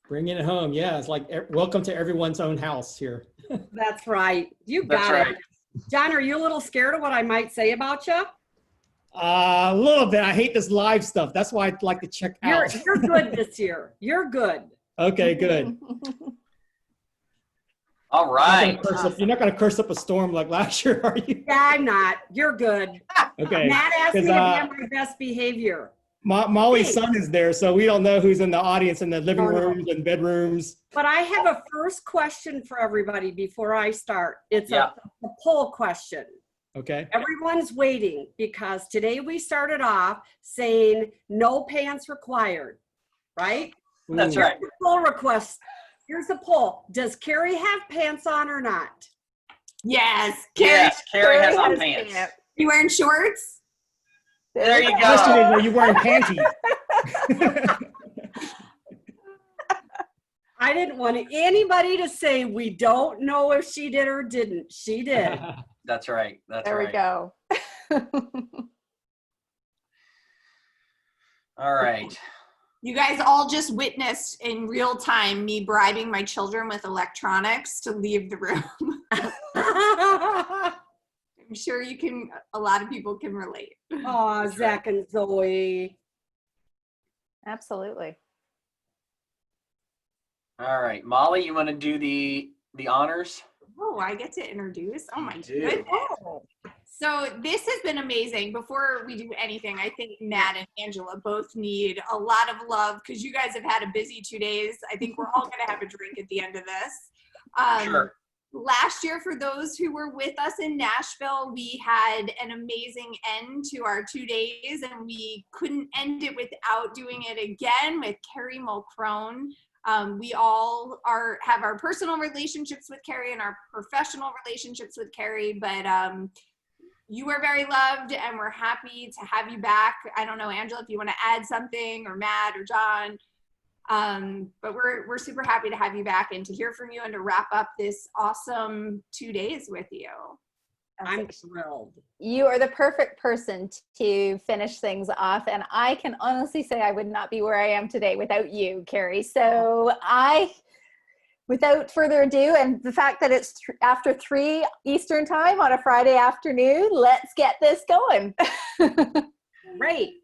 Bringing it home. Yeah, it's like welcome to everyone's own house here. That's right. You That's got right. it. John, are you a little scared of what I might say about you? A little bit. I hate this live stuff. That's why I'd like to check out. You're good this year. You're good. Okay, good. All right. You're not going to curse up a storm like last year, are you? Yeah, I'm not. You're good. Okay. Matt asked me to 'Cause, be on my best behavior. Molly's son is there, so we don't know who's in the audience in the living Oh, no. rooms and bedrooms. But I have a first question for everybody before I start. It's Yeah. a poll question. Okay. Everyone's waiting because today we started off saying no pants required, right? That's Ooh. right. Here's the poll request. Here's the poll. Does Carrie have pants on or not? Yes. Yes, Carrie has on pants. You wearing shorts? There you The question go. is, are you wearing panties? I didn't want anybody to say we don't know if she did or didn't. She did. That's right. That's There right. we go. All right. You guys all just witnessed in real time me bribing my children with electronics to leave the room. I'm sure a lot of people can relate. Oh, Zach and Zoe. Absolutely. All right. Molly, you want to do the honors? Oh, I get to introduce? Oh my You do. goodness. So this has been amazing. Before we do anything, I think Matt and Angela both need a lot of love because you guys have had a busy 2 days. I think we're all going to have a drink at the end of this. Sure. Last year, for those who were with us in Nashville, we had an amazing end to our 2 days, and we couldn't end it without doing it again with Carrie Mulcrone. We all have our personal relationships with Carrie and our professional relationships with Carrie, but you are very loved, and we're happy to have you back. I don't know, Angela, if you want to add something, or Matt or John. But we're super happy to have you back and to hear from you and to wrap up this awesome 2 days with you. I'm thrilled. You are the perfect person to finish things off. And I can honestly say I would not be where I am today without you, Carrie. So without further ado, and the fact that it's after 3 Eastern time on a Friday afternoon, let's get this going. Great.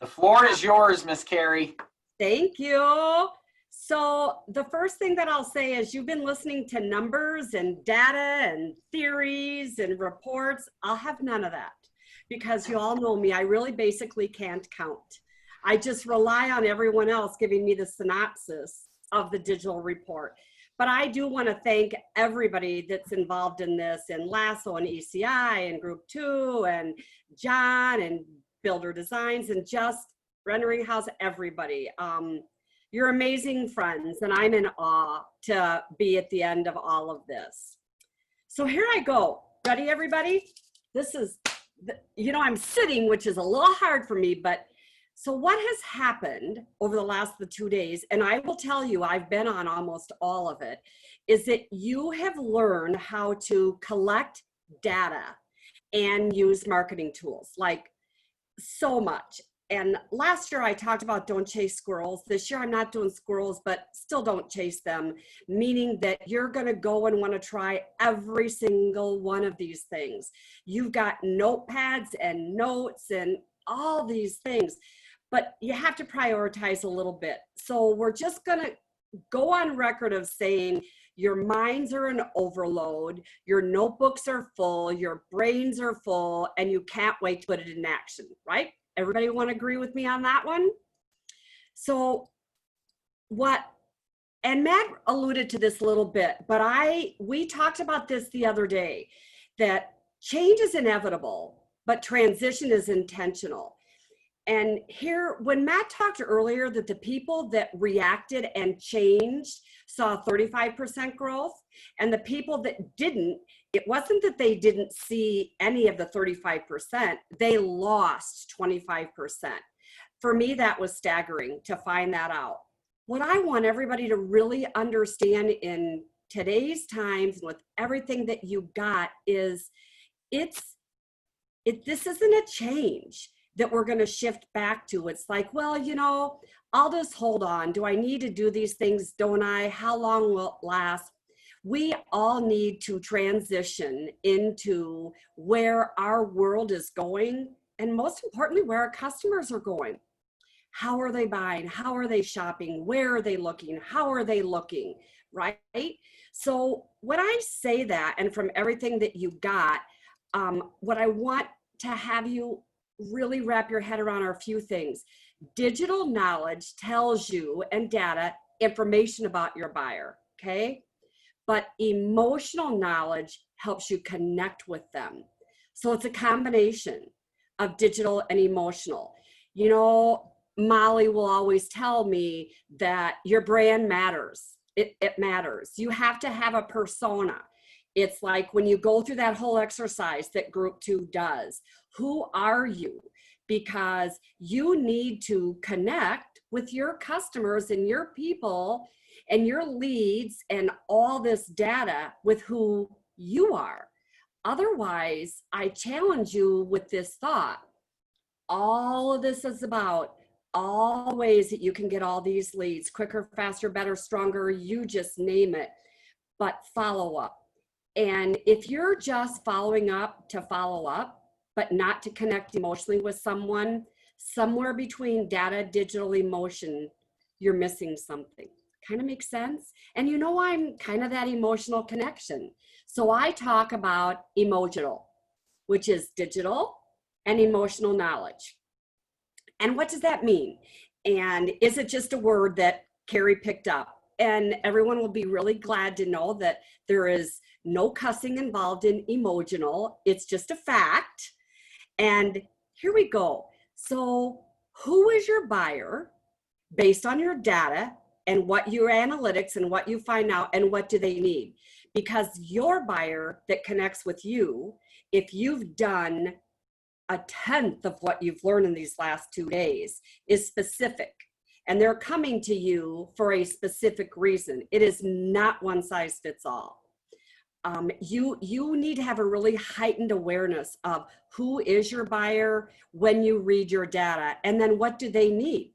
The floor is yours, Miss Carrie. Thank you. So the first thing that I'll say is you've been listening to numbers and data and theories and reports. I'll have none of that because you all know me. I really basically can't count. I just rely on everyone else giving me the synopsis of the digital report. But I do want to thank everybody that's involved in this, and Lasso and ECI and Group 2 and John and Builder Designs and just Rendering House, everybody. You're amazing friends, and I'm in awe to be at the end of all of this. So here I go. Ready, everybody? This is, I'm sitting, which is a little hard for me, but so what has happened over the 2 days, and I will tell you, I've been on almost all of it, is that you have learned how to collect data and use marketing tools, like so much. And last year I talked about don't chase squirrels. This year I'm not doing squirrels, but still don't chase them, meaning that you're going to go and want to try every single one of these things. You've got notepads and notes and all these things, but you have to prioritize a little bit. So we're just going to go on record of saying your minds are in overload, your notebooks are full, your brains are full, and you can't wait to put it in action, right? Everybody want to agree with me on that one? So and Matt alluded to this a little bit, but we talked about this the other day, that change is inevitable, but transition is intentional. And here, when Matt talked earlier that the people that reacted and changed saw 35% growth, and the people that didn't, it wasn't that they didn't see any of the 35%, they lost 25%. For me, that was staggering to find that out. What I want everybody to really understand in today's times with everything that you got is this isn't a change. that we're going to shift back to. It's like, well, you know, I'll just hold on. Do I need to do these things? Don't I? How long will it last? We all need to transition into where our world is going, and most importantly, where our customers are going. How are they buying? How are they shopping? Where are they looking? How are they looking? Right? So when I say that, and from everything that you got, what I want to have you really wrap your head around are a few things. Digital knowledge tells you, and data, information about your buyer, okay? But emotional knowledge helps you connect with them. So it's a combination of digital and emotional. You know, Molly will always tell me that your brand matters. It matters. You have to have a persona. It's like when you go through that whole exercise that group 2 does, who are you? Because you need to connect with your customers and your people and your leads and all this data with who you are. Otherwise, I challenge you with this thought. All of this is about all ways that you can get all these leads quicker, faster, better, stronger, you just name it, but follow up. And if you're just following up to follow up, but not to connect emotionally with someone, somewhere between data, digital, emotion, you're missing something. Kind of makes sense? And you know, I'm kind of that emotional connection. So I talk about emotional, which is digital and emotional knowledge. And what does that mean? And is it just a word that Carrie picked up? And everyone will be really glad to know that there is no cussing involved in emotional. It's just a fact. And here we go. So who is your buyer based on your data and what your analytics and what you find out and what do they need? Because your buyer that connects with you, if you've done a tenth of what you've learned in these last 2 days, is specific. And they're coming to you for a specific reason. It is not one size fits all. You need to have a really heightened awareness of who is your buyer when you read your data, and then what do they need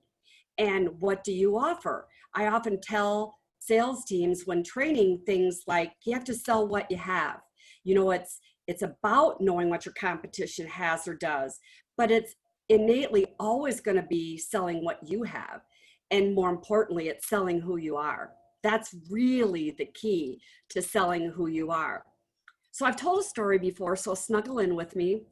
and what do you offer? I often tell sales teams when training things like, you have to sell what you have. You know, it's about knowing what your competition has or does, but it's innately always going to be selling what you have. And more importantly, it's selling who you are. That's really the key to selling who you are. So I've told a story before, so snuggle in with me.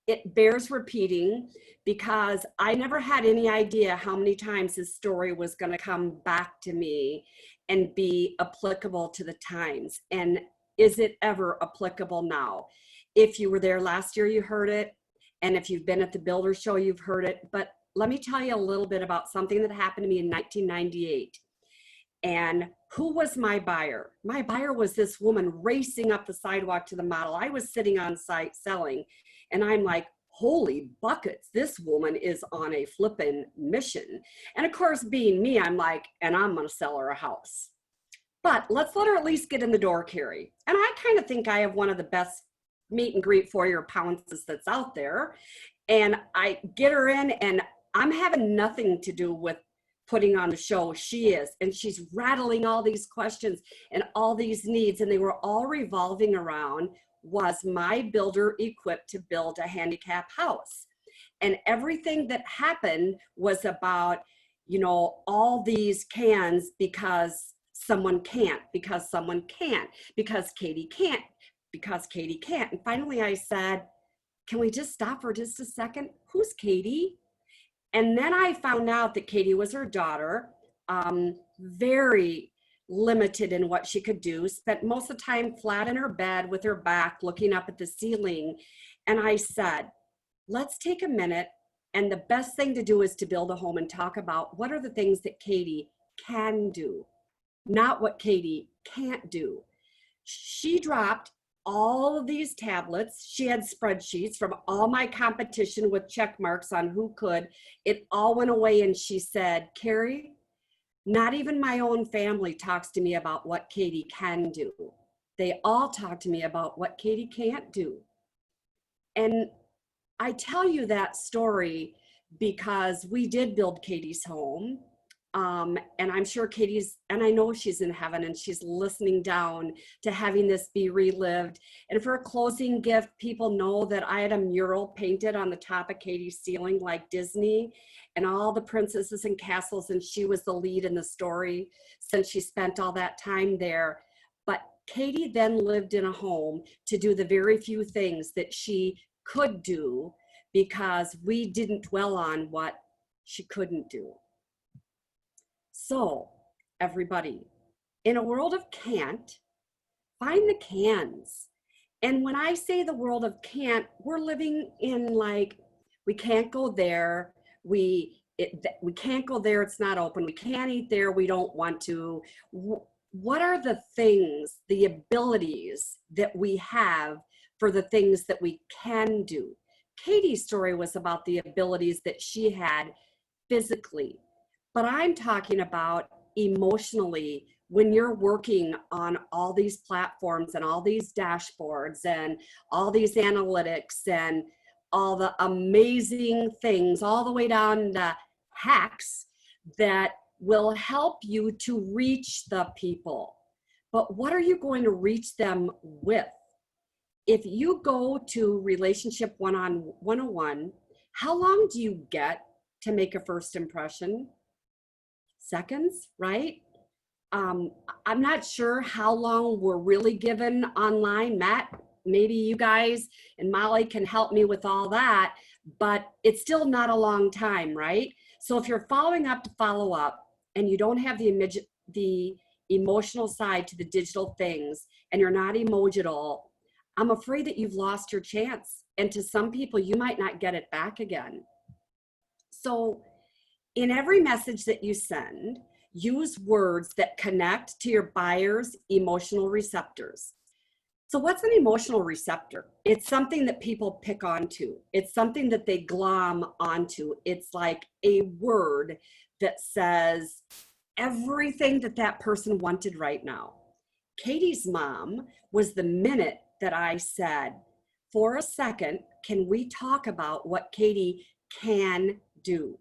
It bears repeating because I never had any idea how many times this story was going to come back to me and be applicable to the times. And is it ever applicable now? If you were there last year, you heard it. And if you've been at the Builder Show, you've heard it. But let me tell you a little bit about something that happened to me in 1998. And who was my buyer? My buyer was this woman racing up the sidewalk to the model. I was sitting on site selling, and I'm like, holy buckets, this woman is on a flippin' mission. And of course, being me, I'm like, and I'm gonna sell her a house. But let's let her at least get in the door, Carrie. And I kind of think I have one of the best meet and greet for your pounces that's out there. And I get her in, and I'm having nothing to do with putting on the show. She is, and she's rattling all these questions and all these needs, and they were all revolving around, was my builder equipped to build a handicap house? And everything that happened was about, you know, all these cans because someone can't, because someone can't, because Katie can't, because Katie can't. And finally I said, can we just stop for just a second? Who's Katie? And then I found out that Katie was her daughter, very limited in what she could do, spent most of the time flat in her bed with her back looking up at the ceiling. And I said, let's take a minute. And the best thing to do is to build a home and talk about what are the things that Katie can do, not what Katie can't do. She dropped all of these tablets. She had spreadsheets from all my competition with check marks on who could. It all went away, and she said, Carrie, not even my own family talks to me about what Katie can do. They all talk to me about what Katie can't do. And I tell you that story because we did build Katie's home. And I'm sure and I know she's in heaven and she's listening down to having this be relived. And for a closing gift, people know that I had a mural painted on the top of Katie's ceiling like Disney, and all the princesses and castles, and she was the lead in the story since she spent all that time there. But Katie then lived in a home to do the very few things that she could do because we didn't dwell on what she couldn't do. So, everybody, in a world of can't, find the cans. And when I say the world of can't, we're living in like, we can't go there, we can't go there, it's not open, we can't eat there, we don't want to. What are the things, the abilities that we have for the things that we can do? Katie's story was about the abilities that she had physically, but I'm talking about emotionally. When you're working on all these platforms and all these dashboards and all these analytics and all the amazing things, all the way down to hacks that will help you to reach the people. But what are you going to reach them with? If you go to Relationship 101, how long do you get to make a first impression? Seconds, right? I'm not sure how long we're really given online. Matt, maybe you guys and Molly can help me with all that, but it's still not a long time, right? So if you're following up to follow up and you don't have the emotional side to the digital things and you're not emotional, I'm afraid that you've lost your chance. And to some people, you might not get it back again. So in every message that you send, use words that connect to your buyer's emotional receptors. So what's an emotional receptor? It's something that people pick onto. It's something that they glom onto. It's like a word that says everything that that person wanted right now. Katie's mom was the minute that I said, for a second, can we talk about what Katie can do?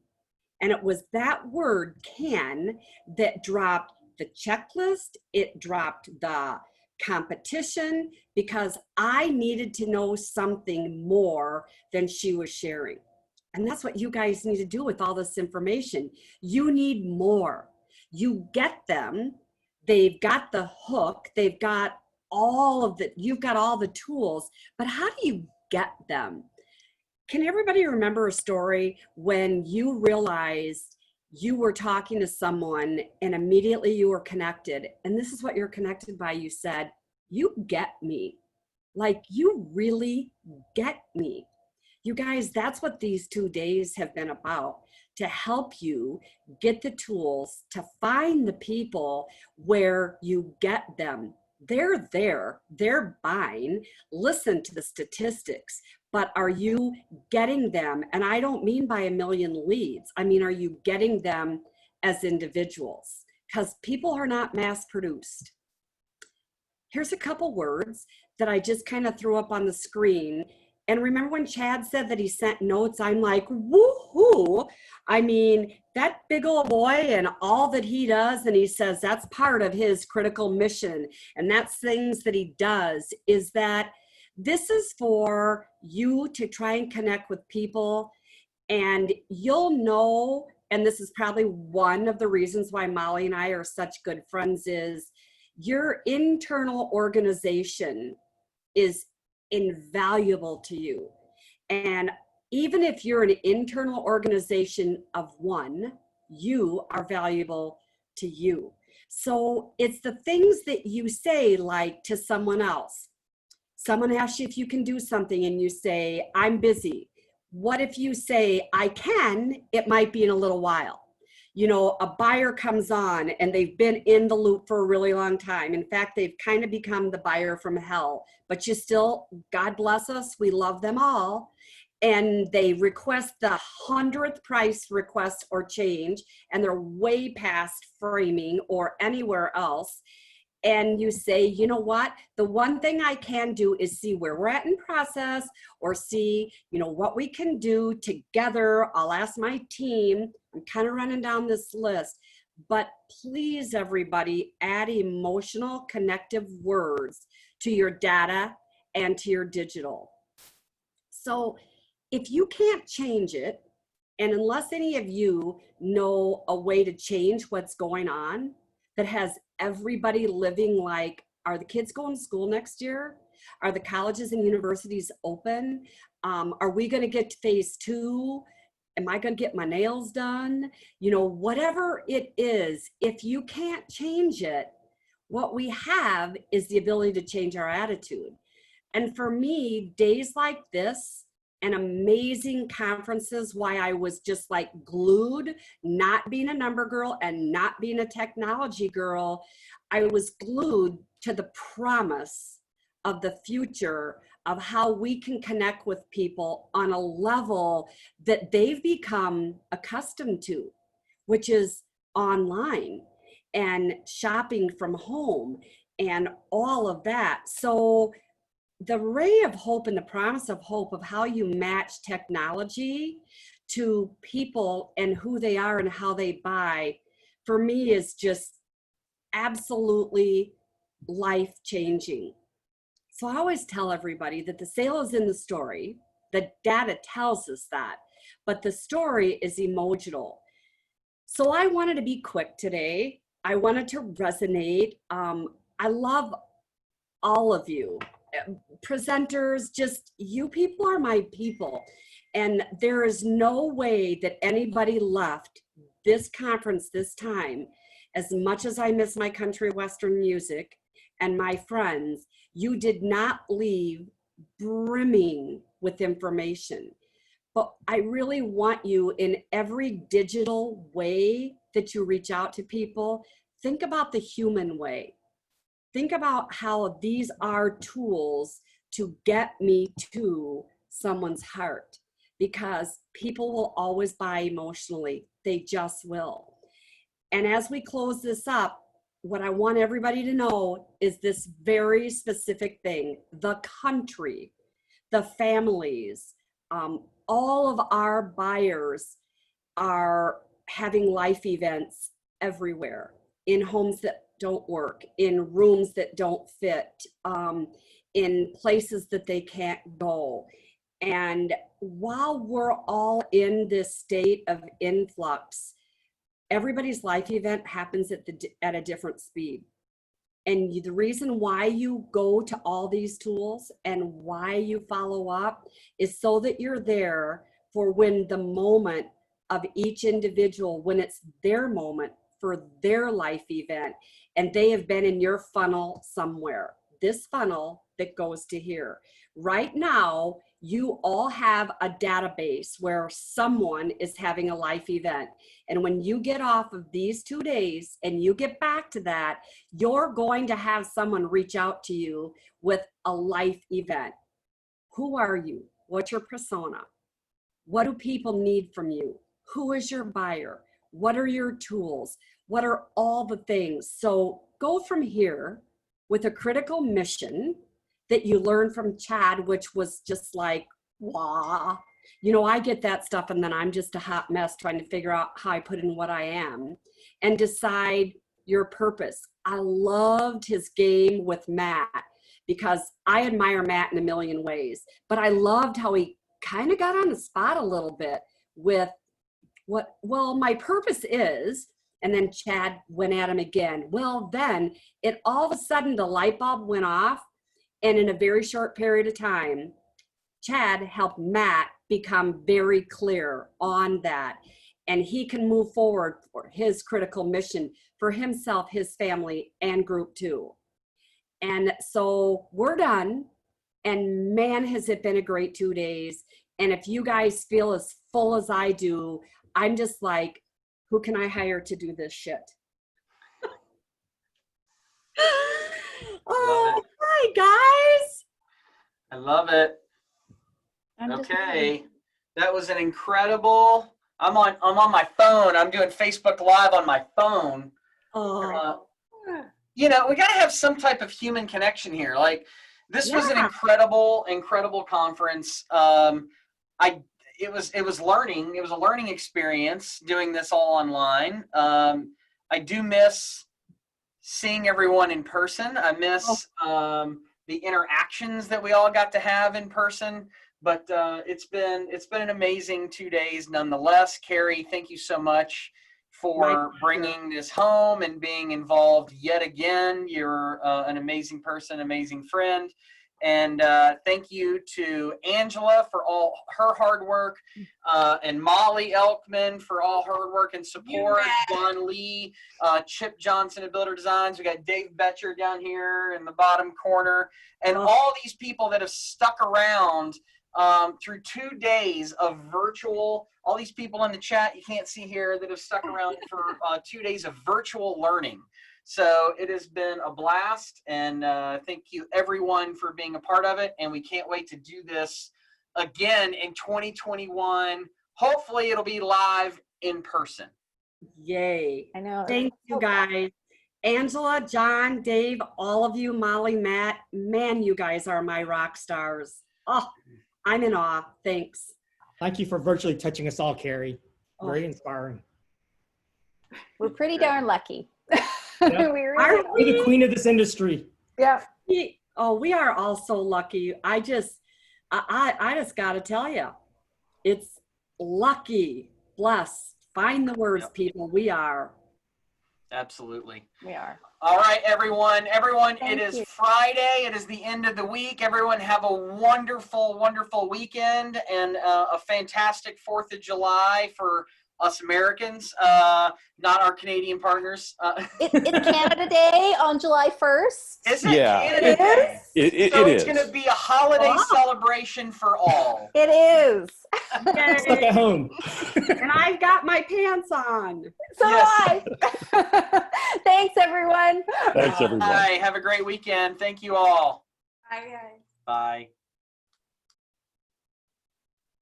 And it was that word can that dropped the checklist, it dropped the competition, because I needed to know something more than she was sharing. And that's what you guys need to do with all this information. You need more. You get them, they've got the hook, they've got all of the, you've got all the tools, but how do you get them? Can everybody remember a story when you realized you were talking to someone and immediately you were connected? And this is what you're connected by. You said, you get me. Like, you really get me. You guys, that's what these 2 days have been about, to help you get the tools to find the people where you get them. They're there, they're buying. Listen to the statistics, but are you getting them? And I don't mean by a million leads. I mean, are you getting them as individuals? Because people are not mass produced. Here's a couple words that I just kind of threw up on the screen. And remember when Chad said that he sent notes? I'm like, woohoo. I mean, that big old boy and all that he does, and he says that's part of his critical mission. And that's things that he does, is that this is for you to try and connect with people. And you'll know, and this is probably one of the reasons why Molly and I are such good friends, is your internal organization is invaluable to you. And even if you're an internal organization of one, you are valuable to you. So it's the things that you say, like to someone else. Someone asks you if you can do something and you say, I'm busy. What if you say, I can, it might be in a little while. You know, a buyer comes on and they've been in the loop for a really long time. In fact, they've kind of become the buyer from hell, but you still, God bless us, we love them all. And they request the 100th price request or change, and they're way past framing or anywhere else. and you say, you know what, the one thing I can do is see where we're at in process, or see, you know, what we can do together. I'll ask my team. I'm kind of running down this list, but please, everybody, add emotional connective words to your data and to your digital. So if you can't change it, and unless any of you know a way to change what's going on that has everybody living like, are the kids going to school next year? Are the colleges and universities open? Are we going to get to phase 2? Am I going to get my nails done? You know, whatever it is, if you can't change it, what we have is the ability to change our attitude. And for me, days like this and amazing conferences, why I was just like glued, not being a number girl and not being a technology girl, I was glued to the promise of the future of how we can connect with people on a level that they've become accustomed to, which is online and shopping from home and all of that. So the ray of hope and the promise of hope of how you match technology to people and who they are and how they buy, for me, is just absolutely life-changing. So I always tell everybody that the sale is in the story. The data tells us that, but the story is emotional. So I wanted to be quick today. I wanted to resonate. I love all of you. Presenters, just you people are my people. And there is no way that anybody left this conference this time, as much as I miss my country western music and my friends, you did not leave brimming with information. But I really want you, in every digital way that you reach out to people, think about the human way. Think about how these are tools to get me to someone's heart, because people will always buy emotionally. They just will. And as we close this up, what I want everybody to know is this very specific thing: the country, the families, all of our buyers are having life events everywhere, in homes that don't work, in rooms that don't fit, in places that they can't go. And while we're all in this state of influx, everybody's life event happens at a different speed. And the reason why you go to all these tools and why you follow up is so that you're there for when the moment of each individual, when it's their moment for their life event, and they have been in your funnel somewhere, this funnel that goes to here. Right now, you all have a database where someone is having a life event. And when you get off of these 2 days and you get back to that, you're going to have someone reach out to you with a life event. Who are you? What's your persona? What do people need from you? Who is your buyer? What are your tools? What are all the things? So go from here with a critical mission that you learned from Chad, which was just like, wow. You know, I get that stuff and then I'm just a hot mess trying to figure out how I put in what I am and decide your purpose. I loved his game with Matt because I admire Matt in a million ways, but I loved how he kind of got on the spot a little bit with well, my purpose is, and then Chad went at him again. Well, then it all of a sudden the light bulb went off, and in a very short period of time, Chad helped Matt become very clear on that. And he can move forward for his critical mission for himself, his family, and group 2. And so we're done. And man, has it been a great 2 days. And if you guys feel as full as I do, I'm just like, who can I hire to do this shit? Oh, hi guys. I love it. Okay. That was an incredible. I'm on my phone. I'm doing Facebook Live on my phone. Oh, you know, we got to have some type of human connection here. Like, this was an Yeah. incredible conference. It was learning. It was a learning experience doing this all online. I do miss seeing everyone in person. I miss the interactions that we all got to have in person. But it's been an amazing 2 days nonetheless. Carrie, thank you so much for bringing this home and being involved yet again. You're an amazing person, amazing friend. And thank you to Angela for all her hard work, and Molly Elkman for all her work and support, John Lee, Chip Johnson at Builder Designs. We got Dave Betcher down here in the bottom corner, and all these people that have stuck around through 2 days of virtual, all these people in the chat you can't see here that have stuck around for 2 days of virtual learning. So it has been a blast, and thank you everyone for being a part of it, and we can't wait to do this again in 2021. Hopefully it'll be live in person. Yay. I know. Thank you guys. Angela, John, Dave, all of you, Molly, Matt, man, you guys are my rock stars. Oh, I'm in awe. Thanks. Thank you for virtually touching us all, Carrie. Very inspiring. We're pretty darn lucky. Yep. We Are really, You're the queen of this industry. yeah. we are all so lucky. I just got to tell you, it's lucky, blessed. Find the words, people. We are. Absolutely. We are. All right, everyone. Thank It is you. Friday. It is the end of the week. Everyone have a wonderful weekend, and a fantastic 4th of July for us Americans, not our Canadian partners. It's Canada Day on July 1st. Is it Yeah, Canada Day? It So is. it's going to be a holiday celebration for all. It is. Stuck at home. And I've got my pants on. So Yes. do I. Thanks, everyone. Thanks, everyone. Bye. Have a great weekend. Thank you all. Bye, guys. Bye.